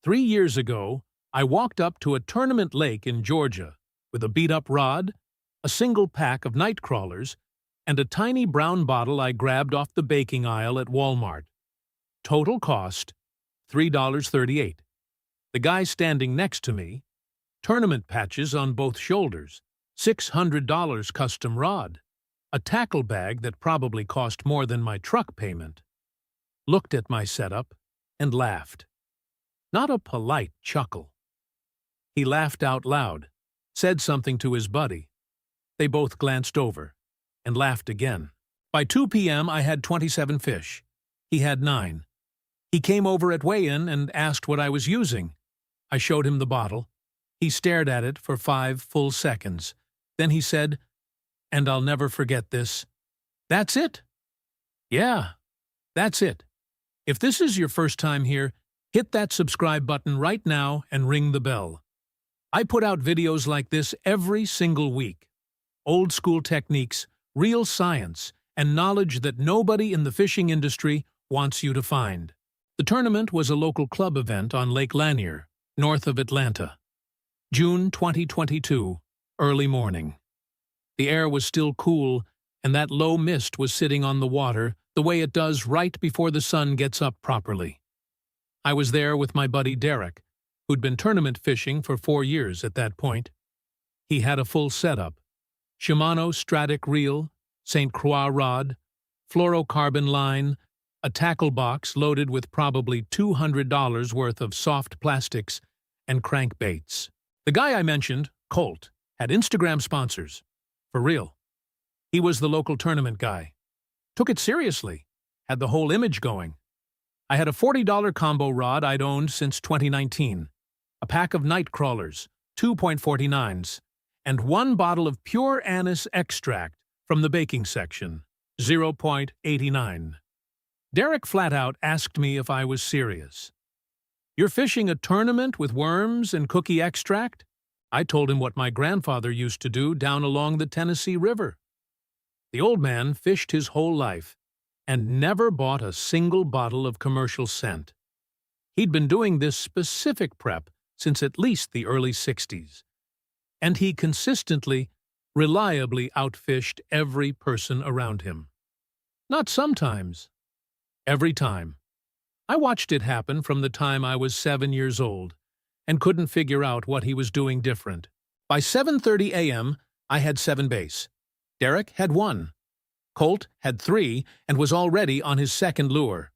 3 years ago, I walked up to a tournament lake in Georgia with a beat-up rod, a single pack of night crawlers, and a tiny brown bottle I grabbed off the baking aisle at Walmart. Total cost, $3.38. The guy standing next to me, tournament patches on both shoulders, $600 custom rod, a tackle bag that probably cost more than my truck payment, looked at my setup and laughed. Not a polite chuckle. He laughed out loud, said something to his buddy. They both glanced over and laughed again. By 2 p.m. I had 27 fish. He had 9. He came over at weigh-in and asked what I was using. I showed him the bottle. He stared at it for 5 full seconds. Then he said, and I'll never forget this, "That's it?" "Yeah, that's it. If this is your first time here, hit that subscribe button right now and ring the bell. I put out videos like this every single week. Old school techniques, real science, and knowledge that nobody in the fishing industry wants you to find. The tournament was a local club event on Lake Lanier, north of Atlanta. June 2022, early morning. The air was still cool, and that low mist was sitting on the water the way it does right before the sun gets up properly. I was there with my buddy Derek, who'd been tournament fishing for 4 years at that point. He had a full setup: Shimano Stratic reel, St. Croix rod, fluorocarbon line, a tackle box loaded with probably $200 worth of soft plastics, and crankbaits. The guy I mentioned, Colt, had Instagram sponsors. For real. He was the local tournament guy. Took it seriously. Had the whole image going. I had a $40 combo rod I'd owned since 2019, a pack of night crawlers, 2.49s, and 1 bottle of pure anise extract from the baking section, 0.89. Derek flat out asked me if I was serious. "You're fishing a tournament with worms and cookie extract?" I told him what my grandfather used to do down along the Tennessee River. The old man fished his whole life and never bought a single bottle of commercial scent. He'd been doing this specific prep since at least the early 60s, and he consistently, reliably outfished every person around him. Not sometimes. Every time. I watched it happen from the time I was 7 years old, and couldn't figure out what he was doing different. By 7:30 a.m., I had 7 bass. Derek had 1. Colt had 3 and was already on his second lure.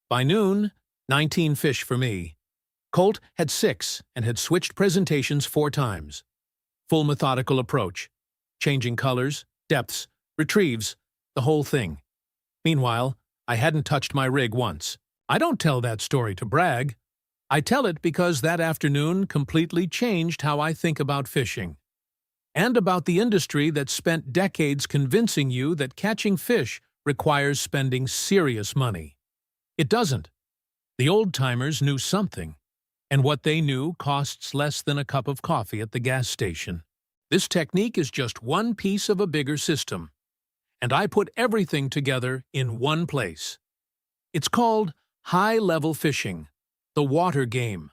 By noon, 19 fish for me. Colt had 6 and had switched presentations 4 times. Full methodical approach. Changing colors, depths, retrieves, the whole thing. Meanwhile, I hadn't touched my rig once. I don't tell that story to brag. I tell it because that afternoon completely changed how I think about fishing. And about the industry that spent decades convincing you that catching fish requires spending serious money. It doesn't. The old-timers knew something, and what they knew costs less than a cup of coffee at the gas station. This technique is just one piece of a bigger system, and I put everything together in one place. It's called high-level fishing. The water game.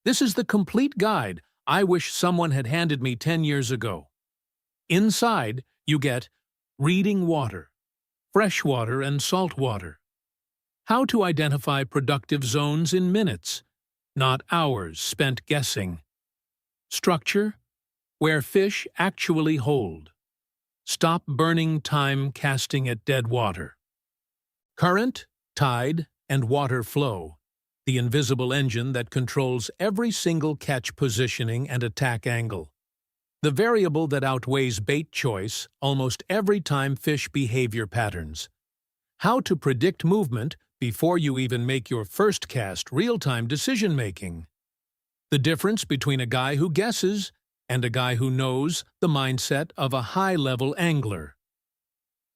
This is the complete guide I wish someone had handed me 10 years ago. Inside, you get reading water, fresh water and salt water. How to identify productive zones in minutes, not hours spent guessing. Structure, where fish actually hold. Stop burning time casting at dead water. Current, tide, and water flow. The invisible engine that controls every single catch positioning and attack angle. The variable that outweighs bait choice almost every time fish behavior patterns. How to predict movement before you even make your first cast, real-time decision-making. The difference between a guy who guesses and a guy who knows the mindset of a high-level angler.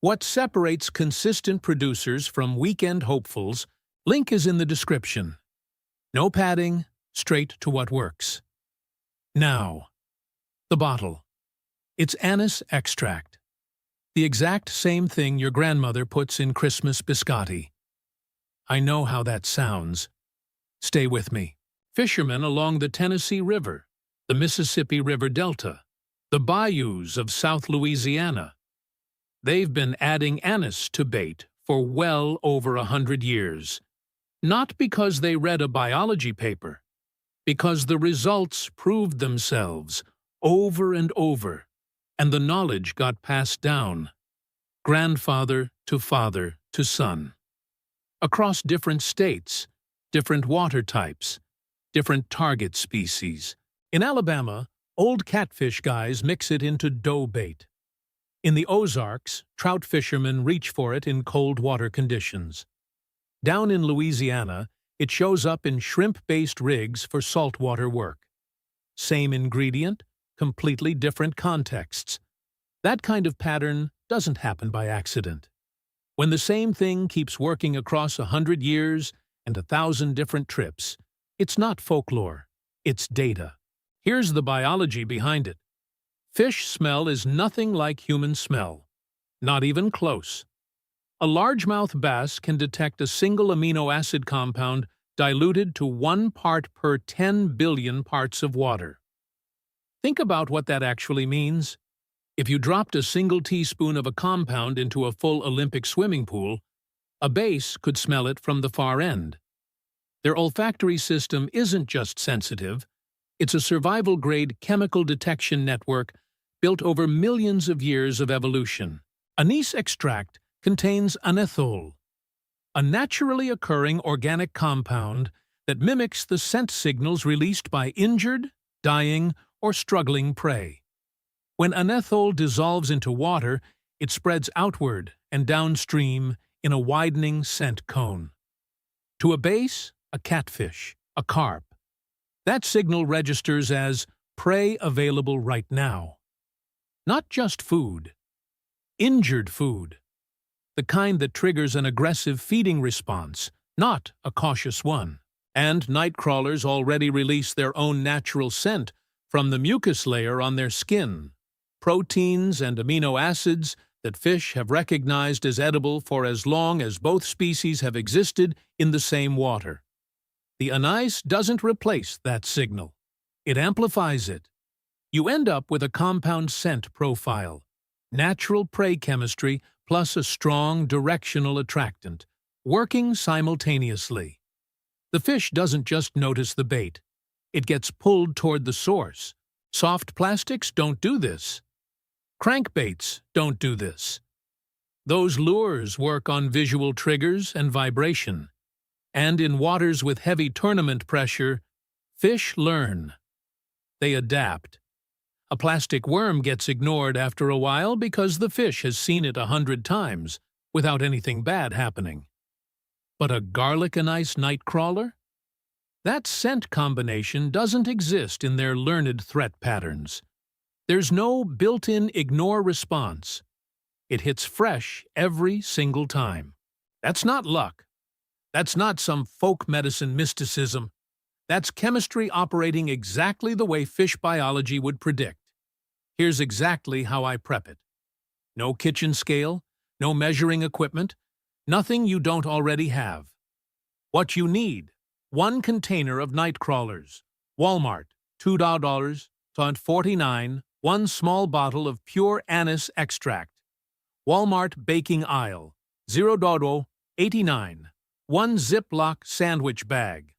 What separates consistent producers from weekend hopefuls. Link is in the description. No padding, straight to what works. Now, the bottle. It's anise extract. The exact same thing your grandmother puts in Christmas biscotti. I know how that sounds. Stay with me. Fishermen along the Tennessee River, the Mississippi River Delta, the bayous of South Louisiana. They've been adding anise to bait for well over 100 years. Not because they read a biology paper, because the results proved themselves over and over, and the knowledge got passed down, grandfather to father to son. Across different states, different water types, different target species. In Alabama, old catfish guys mix it into dough bait. In the Ozarks, trout fishermen reach for it in cold water conditions. Down in Louisiana, it shows up in shrimp-based rigs for saltwater work. Same ingredient, completely different contexts. That kind of pattern doesn't happen by accident. When the same thing keeps working across 100 years and 1,000 different trips, it's not folklore, it's data. Here's the biology behind it. Fish smell is nothing like human smell. Not even close. A largemouth bass can detect a single amino acid compound diluted to 1 part per 10 billion parts of water. Think about what that actually means. If you dropped a single teaspoon of a compound into a full Olympic swimming pool, a bass could smell it from the far end. Their olfactory system isn't just sensitive, it's a survival-grade chemical detection network built over millions of years of evolution. Anise extract contains anethole, a naturally occurring organic compound that mimics the scent signals released by injured, dying, or struggling prey. When anethole dissolves into water, it spreads outward and downstream in a widening scent cone. To a bass, a catfish, a carp. That signal registers as prey available right now. Not just food. Injured food. The kind that triggers an aggressive feeding response, not a cautious one. And night crawlers already release their own natural scent from the mucus layer on their skin. Proteins and amino acids that fish have recognized as edible for as long as both species have existed in the same water. The anise doesn't replace that signal. It amplifies it. You end up with a compound scent profile, natural prey chemistry plus a strong directional attractant, working simultaneously. The fish doesn't just notice the bait. It gets pulled toward the source. Soft plastics don't do this. Crankbaits don't do this. Those lures work on visual triggers and vibration. And in waters with heavy tournament pressure, fish learn. They adapt. A plastic worm gets ignored after a while because the fish has seen it 100 times without anything bad happening. But a garlic anise night crawler? That scent combination doesn't exist in their learned threat patterns. There's no built-in ignore response. It hits fresh every single time. That's not luck. That's not some folk medicine mysticism. That's chemistry operating exactly the way fish biology would predict. Here's exactly how I prep it. No kitchen scale, no measuring equipment, nothing you don't already have. What you need: 1 container of night crawlers, Walmart, $2.49, 1 small bottle of pure anise extract, Walmart baking aisle, $0.89, 1 Ziploc sandwich bag.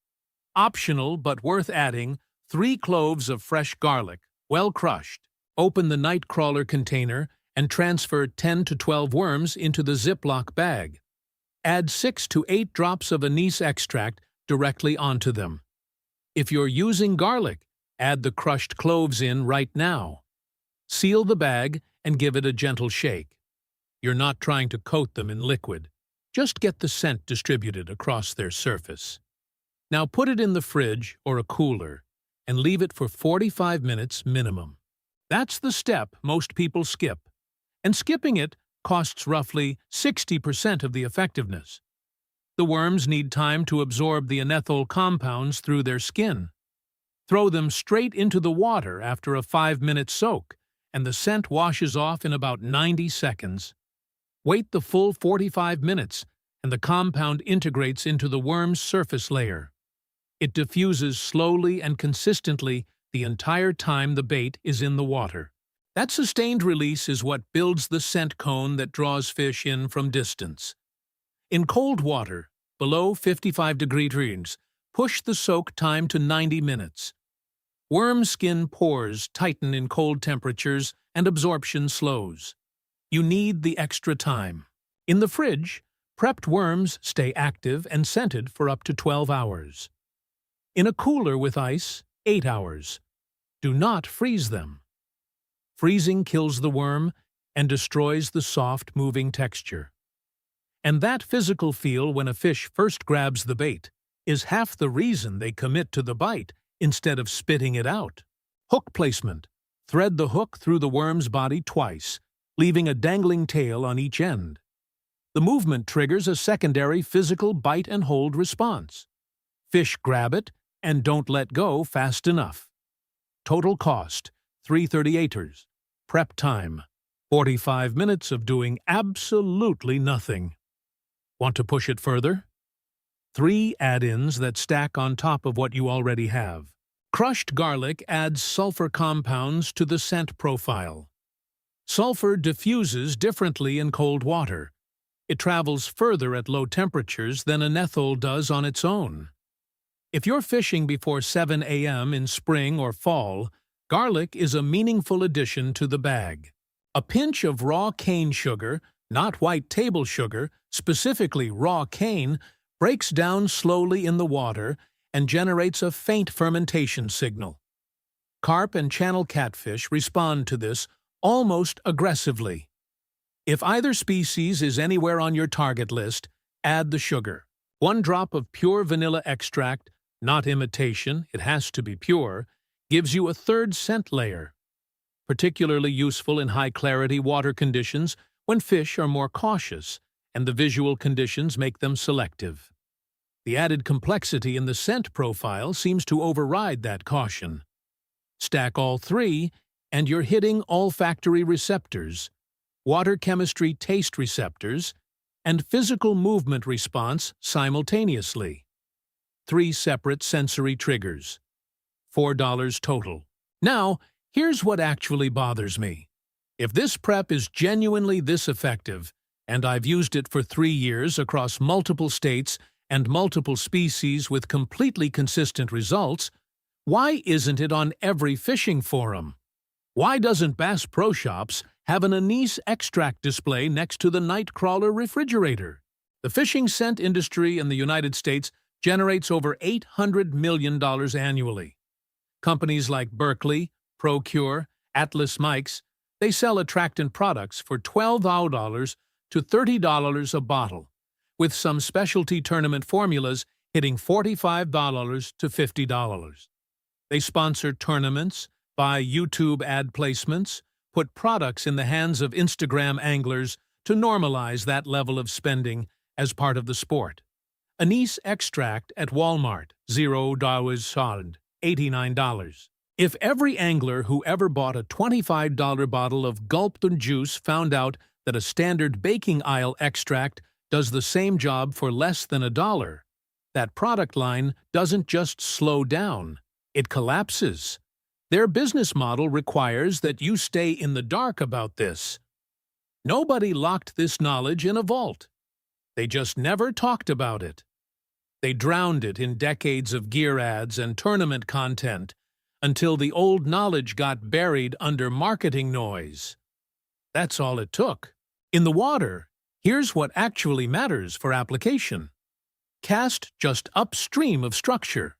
Optional but worth adding, 3 cloves of fresh garlic, well crushed. Open the night crawler container and transfer 10 to 12 worms into the Ziploc bag. Add 6 to 8 drops of anise extract directly onto them. If you're using garlic, add the crushed cloves in right now. Seal the bag and give it a gentle shake. You're not trying to coat them in liquid. Just get the scent distributed across their surface. Now put it in the fridge or a cooler and leave it for 45 minutes minimum. That's the step most people skip, and skipping it costs roughly 60% of the effectiveness. The worms need time to absorb the anethole compounds through their skin. Throw them straight into the water after a 5-minute soak, and the scent washes off in about 90 seconds. Wait the full 45 minutes, and the compound integrates into the worm's surface layer. It diffuses slowly and consistently the entire time the bait is in the water. That sustained release is what builds the scent cone that draws fish in from distance. In cold water, below 55 degrees, push the soak time to 90 minutes. Worm skin pores tighten in cold temperatures and absorption slows. You need the extra time. In the fridge, prepped worms stay active and scented for up to 12 hours. In a cooler with ice, 8 hours. Do not freeze them. Freezing kills the worm and destroys the soft, moving texture. And that physical feel when a fish first grabs the bait is half the reason they commit to the bite instead of spitting it out. Hook placement. Thread the hook through the worm's body twice, leaving a dangling tail on each end. The movement triggers a secondary physical bite and hold response. Fish grab it and don't let go fast enough. Total cost, $3.38. Prep time, 45 minutes of doing absolutely nothing. Want to push it further? 3 add-ins that stack on top of what you already have. Crushed garlic adds sulfur compounds to the scent profile. Sulfur diffuses differently in cold water. It travels further at low temperatures than a menthol does on its own. If you're fishing before 7 a.m. in spring or fall, garlic is a meaningful addition to the bag. A pinch of raw cane sugar, not white table sugar, specifically raw cane, breaks down slowly in the water and generates a faint fermentation signal. Carp and channel catfish respond to this almost aggressively. If either species is anywhere on your target list, add the sugar. 1 drop of pure vanilla extract, not imitation, it has to be pure, gives you a third scent layer. Particularly useful in high-clarity water conditions when fish are more cautious and the visual conditions make them selective. The added complexity in the scent profile seems to override that caution. Stack all 3, and you're hitting olfactory receptors, water chemistry taste receptors, and physical movement response simultaneously. 3 separate sensory triggers. $4 total. Now, here's what actually bothers me. If this prep is genuinely this effective, and I've used it for 3 years across multiple states and multiple species with completely consistent results, why isn't it on every fishing forum? Why doesn't Bass Pro Shops have an anise extract display next to the Nightcrawler refrigerator? The fishing scent industry in the United States generates over $800 million annually. Companies like Berkley, Procure, Atlas Mikes, they sell attractant products for $12 to $30 a bottle, with some specialty tournament formulas hitting $45 to $50. They sponsor tournaments, buy YouTube ad placements, put products in the hands of Instagram anglers to normalize that level of spending as part of the sport. Anise extract at Walmart, $0 solid, $89. If every angler who ever bought a $25 bottle of Gulpton juice found out that a standard baking aisle extract does the same job for less than $1, that product line doesn't just slow down, it collapses. Their business model requires that you stay in the dark about this. Nobody locked this knowledge in a vault. They just never talked about it. They drowned it in decades of gear ads and tournament content until the old knowledge got buried under marketing noise. That's all it took. In the water, here's what actually matters for application. Cast just upstream of structure.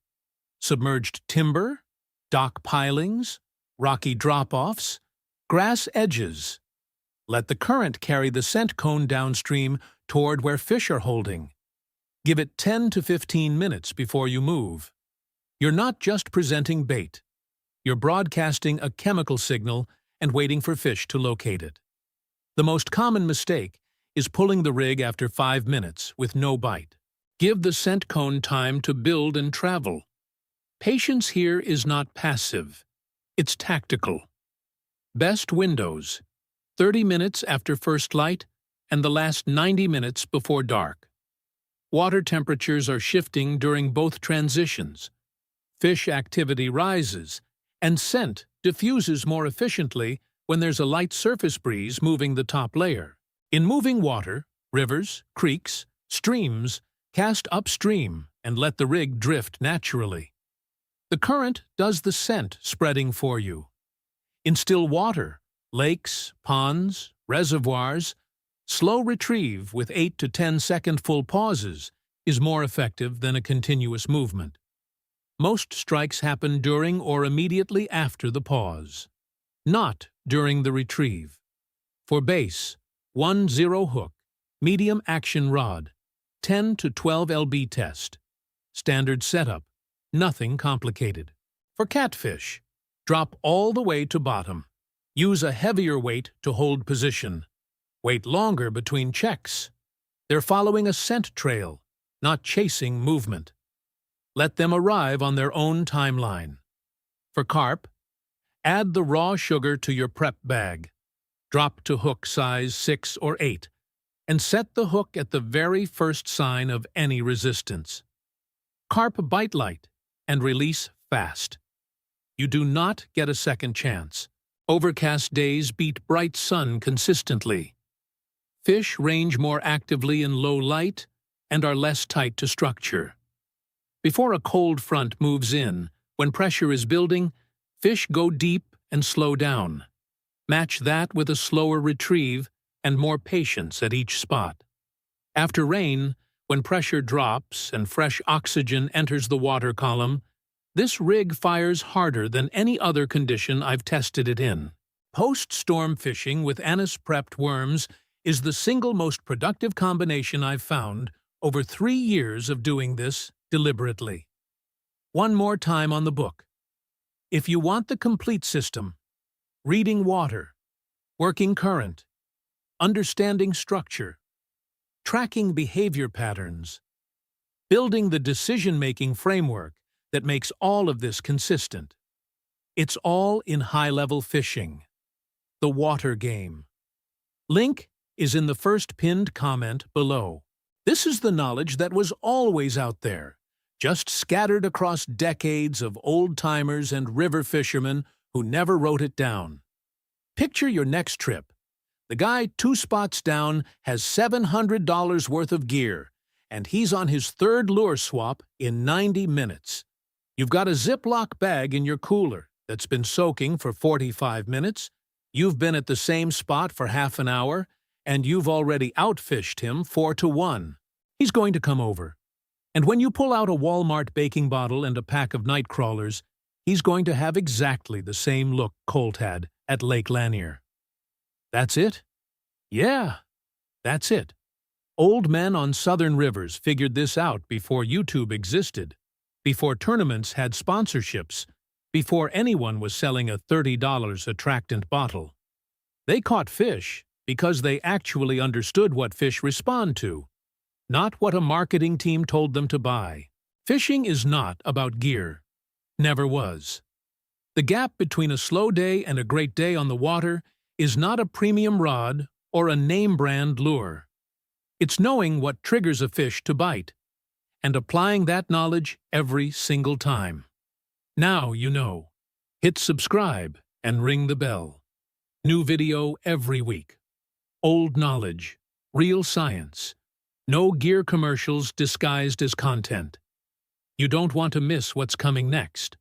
Submerged timber, dock pilings, rocky drop-offs, grass edges. Let the current carry the scent cone downstream toward where fish are holding. Give it 10 to 15 minutes before you move. You're not just presenting bait. You're broadcasting a chemical signal and waiting for fish to locate it. The most common mistake is pulling the rig after 5 minutes with no bite. Give the scent cone time to build and travel. Patience here is not passive. It's tactical. Best windows: 30 minutes after first light and the last 90 minutes before dark. water temperatures are shifting during both transitions. Fish activity rises, and scent diffuses more efficiently when there's a light surface breeze moving the top layer. In moving water, rivers, creeks, streams cast upstream and let the rig drift naturally. The current does the scent spreading for you. In still water, lakes, ponds, reservoirs, slow retrieve with 8 to 10-second full pauses is more effective than a continuous movement. Most strikes happen during or immediately after the pause, not during the retrieve. For base, 1-0 hook, medium action rod, 10 to 12 lb test. Standard setup, nothing complicated. For catfish, drop all the way to bottom. Use a heavier weight to hold position. Wait longer between checks. They're following a scent trail, not chasing movement. Let them arrive on their own timeline. For carp, add the raw sugar to your prep bag. Drop to hook size 6 or 8, and set the hook at the very first sign of any resistance. Carp bite light and release fast. You do not get a second chance. Overcast days beat bright sun consistently. Fish range more actively in low light and are less tight to structure. Before a cold front moves in, when pressure is building, fish go deep and slow down. Match that with a slower retrieve and more patience at each spot. After rain, when pressure drops and fresh oxygen enters the water column, this rig fires harder than any other condition I've tested it in. Post-storm fishing with anise-prepped worms is the single most productive combination I've found over 3 years of doing this deliberately. One more time on the book. If you want the complete system, reading water, working current, understanding structure, tracking behavior patterns, building the decision-making framework that makes all of this consistent. It's all in high-level fishing. The water game. Link is in the first pinned comment below. This is the knowledge that was always out there, just scattered across decades of old-timers and river fishermen who never wrote it down. Picture your next trip. The guy 2 spots down has $700 worth of gear, and he's on his 3rd lure swap in 90 minutes. You've got a Ziploc bag in your cooler that's been soaking for 45 minutes, you've been at the same spot for half an hour, and you've already outfished him 4-1. He's going to come over. And when you pull out a Walmart baking bottle and a pack of night crawlers, he's going to have exactly the same look Colt had at Lake Lanier. That's it? Yeah, that's it. Old men on southern rivers figured this out before YouTube existed, before tournaments had sponsorships, before anyone was selling a $30 attractant bottle. They caught fish because they actually understood what fish respond to, not what a marketing team told them to buy. Fishing is not about gear. Never was. The gap between a slow day and a great day on the water is not a premium rod or a name-brand lure. It's knowing what triggers a fish to bite, and applying that knowledge every single time. Now you know. Hit subscribe and ring the bell. New video every week. Old knowledge, real science. No gear commercials disguised as content. You don't want to miss what's coming next.